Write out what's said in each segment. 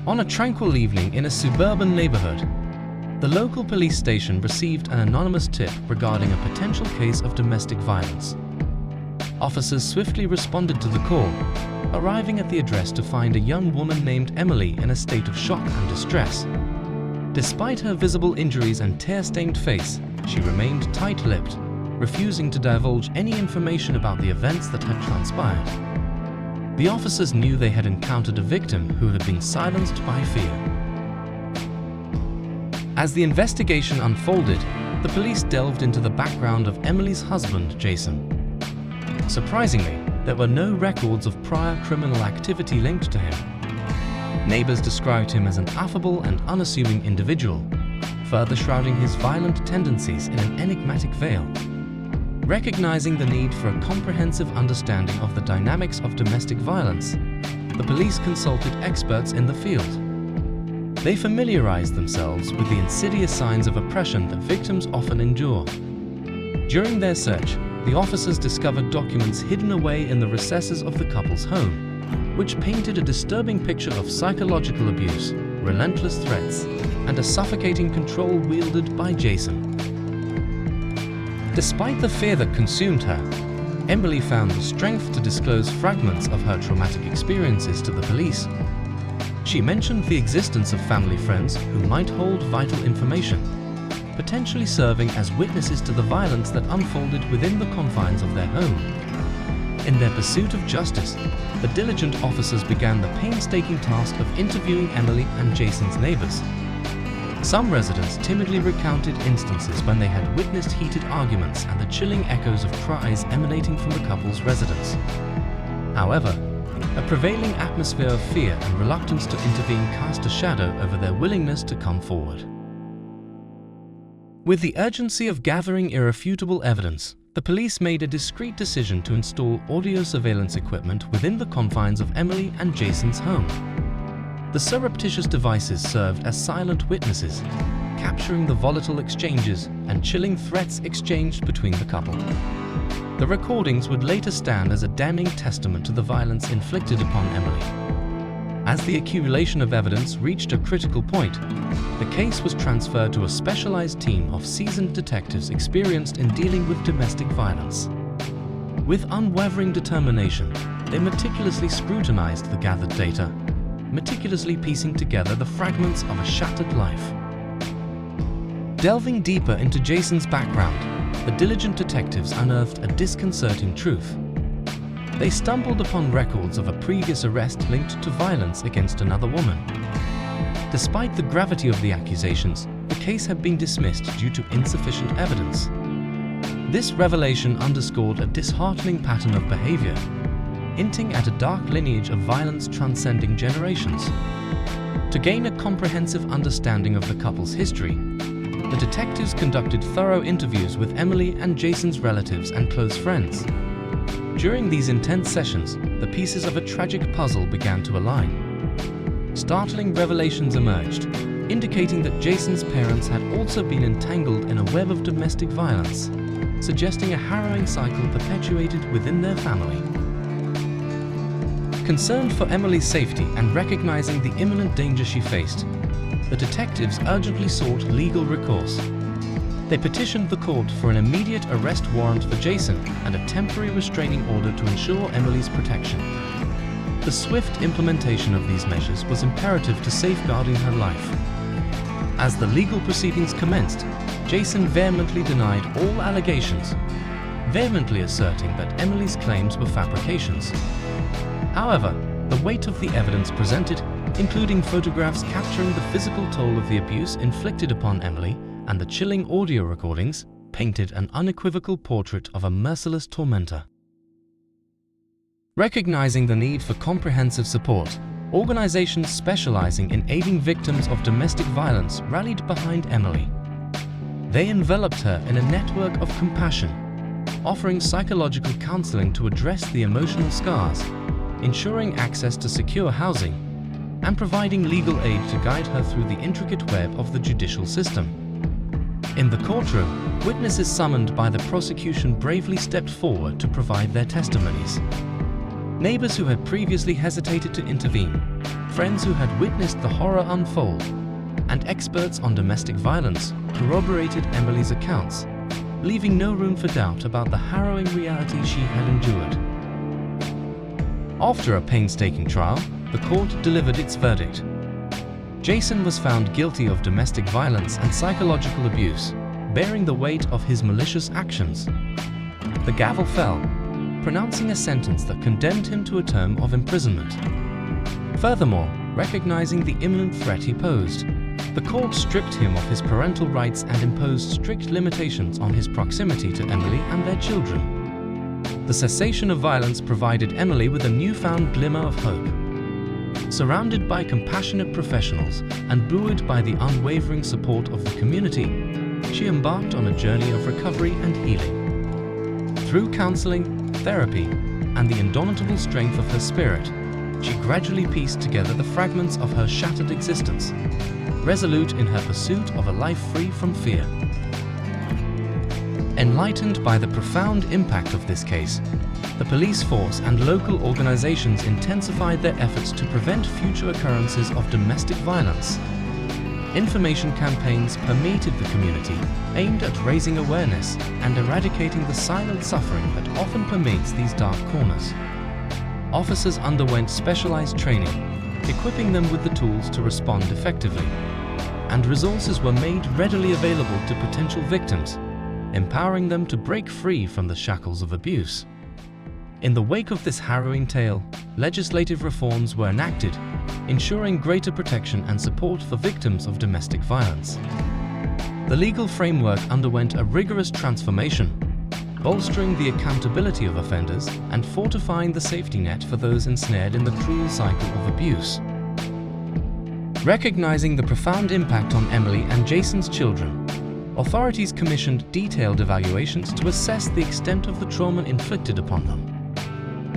On a tranquil evening in a suburban neighborhood, the local police station received an anonymous tip regarding a potential case of domestic violence. Officers swiftly responded to the call, arriving at the address to find a young woman named Emily in a state of shock and distress. Despite her visible injuries and tear-stained face, she remained tight-lipped, refusing to divulge any information about the events that had transpired. The officers knew they had encountered a victim who had been silenced by fear. As the investigation unfolded, the police delved into the background of Emily's husband, Jason. Surprisingly, there were no records of prior criminal activity linked to him. Neighbors described him as an affable and unassuming individual, further shrouding his violent tendencies in an enigmatic veil. Recognizing the need for a comprehensive understanding of the dynamics of domestic violence, the police consulted experts in the field. They familiarized themselves with the insidious signs of oppression that victims often endure. During their search, the officers discovered documents hidden away in the recesses of the couple's home, which painted a disturbing picture of psychological abuse, relentless threats, and a suffocating control wielded by Jason. Despite the fear that consumed her, Emily found the strength to disclose fragments of her traumatic experiences to the police. She mentioned the existence of family friends who might hold vital information, potentially serving as witnesses to the violence that unfolded within the confines of their home. In their pursuit of justice, the diligent officers began the painstaking task of interviewing Emily and Jason's neighbors. Some residents timidly recounted instances when they had witnessed heated arguments and the chilling echoes of cries emanating from the couple's residence. However, a prevailing atmosphere of fear and reluctance to intervene cast a shadow over their willingness to come forward. With the urgency of gathering irrefutable evidence, the police made a discreet decision to install audio surveillance equipment within the confines of Emily and Jason's home. The surreptitious devices served as silent witnesses, capturing the volatile exchanges and chilling threats exchanged between the couple. The recordings would later stand as a damning testament to the violence inflicted upon Emily. As the accumulation of evidence reached a critical point, the case was transferred to a specialized team of seasoned detectives experienced in dealing with domestic violence. With unwavering determination, they meticulously scrutinized the gathered data, meticulously piecing together the fragments of a shattered life. Delving deeper into Jason's background, the diligent detectives unearthed a disconcerting truth. They stumbled upon records of a previous arrest linked to violence against another woman. Despite the gravity of the accusations, the case had been dismissed due to insufficient evidence. This revelation underscored a disheartening pattern of behavior, hinting at a dark lineage of violence transcending generations. To gain a comprehensive understanding of the couple's history, the detectives conducted thorough interviews with Emily and Jason's relatives and close friends. During these intense sessions, the pieces of a tragic puzzle began to align. Startling revelations emerged, indicating that Jason's parents had also been entangled in a web of domestic violence, suggesting a harrowing cycle perpetuated within their family. Concerned for Emily's safety and recognizing the imminent danger she faced, the detectives urgently sought legal recourse. They petitioned the court for an immediate arrest warrant for Jason and a temporary restraining order to ensure Emily's protection. The swift implementation of these measures was imperative to safeguarding her life. As the legal proceedings commenced, Jason vehemently denied all allegations, vehemently asserting that Emily's claims were fabrications. However, the weight of the evidence presented, including photographs capturing the physical toll of the abuse inflicted upon Emily and the chilling audio recordings, painted an unequivocal portrait of a merciless tormentor. Recognizing the need for comprehensive support, organizations specializing in aiding victims of domestic violence rallied behind Emily. They enveloped her in a network of compassion, offering psychological counseling to address the emotional scars, ensuring access to secure housing, and providing legal aid to guide her through the intricate web of the judicial system. In the courtroom, witnesses summoned by the prosecution bravely stepped forward to provide their testimonies. Neighbors who had previously hesitated to intervene friends who had witnessed the horror unfold, and experts on domestic violence corroborated Emily's accounts, leaving no room for doubt about the harrowing reality she had endured. After a painstaking trial, the court delivered its verdict. Jason was found guilty of domestic violence and psychological abuse, bearing the weight of his malicious actions. The gavel fell, pronouncing a sentence that condemned him to a term of imprisonment. Furthermore, recognizing the imminent threat he posed, the court stripped him of his parental rights and imposed strict limitations on his proximity to Emily and their children. The cessation of violence provided Emily with a newfound glimmer of hope. Surrounded by compassionate professionals and buoyed by the unwavering support of the community, she embarked on a journey of recovery and healing. Through counseling, therapy, and the indomitable strength of her spirit, she gradually pieced together the fragments of her shattered existence, resolute in her pursuit of a life free from fear. Enlightened by the profound impact of this case, the police force and local organizations intensified their efforts to prevent future occurrences of domestic violence. Information campaigns permeated the community, aimed at raising awareness and eradicating the silent suffering that often permeates these dark corners. Officers underwent specialized training, equipping them with the tools to respond effectively, and resources were made readily available to potential victims, empowering them to break free from the shackles of abuse. In the wake of this harrowing tale, legislative reforms were enacted, ensuring greater protection and support for victims of domestic violence. The legal framework underwent a rigorous transformation, bolstering the accountability of offenders and fortifying the safety net for those ensnared in the cruel cycle of abuse. Recognizing the profound impact on Emily and Jason's children, authorities commissioned detailed evaluations to assess the extent of the trauma inflicted upon them.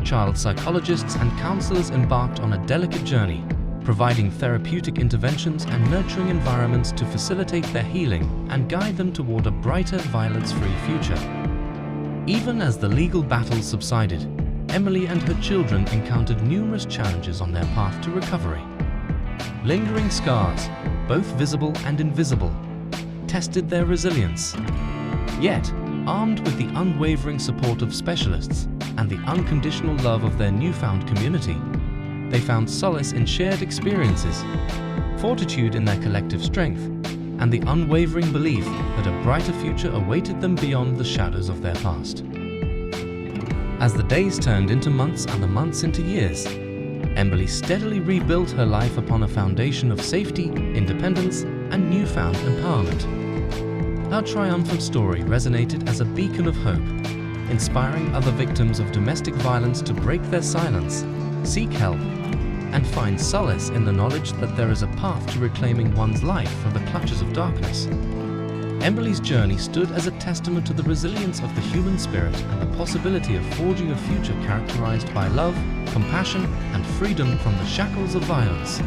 Child psychologists and counselors embarked on a delicate journey, providing therapeutic interventions and nurturing environments to facilitate their healing and guide them toward a brighter, violence-free future. Even as the legal battles subsided, Emily and her children encountered numerous challenges on their path to recovery. Lingering scars, both visible and invisible, tested their resilience. Yet, armed with the unwavering support of specialists and the unconditional love of their newfound community, they found solace in shared experiences, fortitude in their collective strength, and the unwavering belief that a brighter future awaited them beyond the shadows of their past. As the days turned into months and the months into years, Emily steadily rebuilt her life upon a foundation of safety, independence, and newfound empowerment. Her triumphant story resonated as a beacon of hope, inspiring other victims of domestic violence to break their silence, seek help, and find solace in the knowledge that there is a path to reclaiming one's life from the clutches of darkness. Emily's journey stood as a testament to the resilience of the human spirit and the possibility of forging a future characterized by love, compassion, and freedom from the shackles of violence.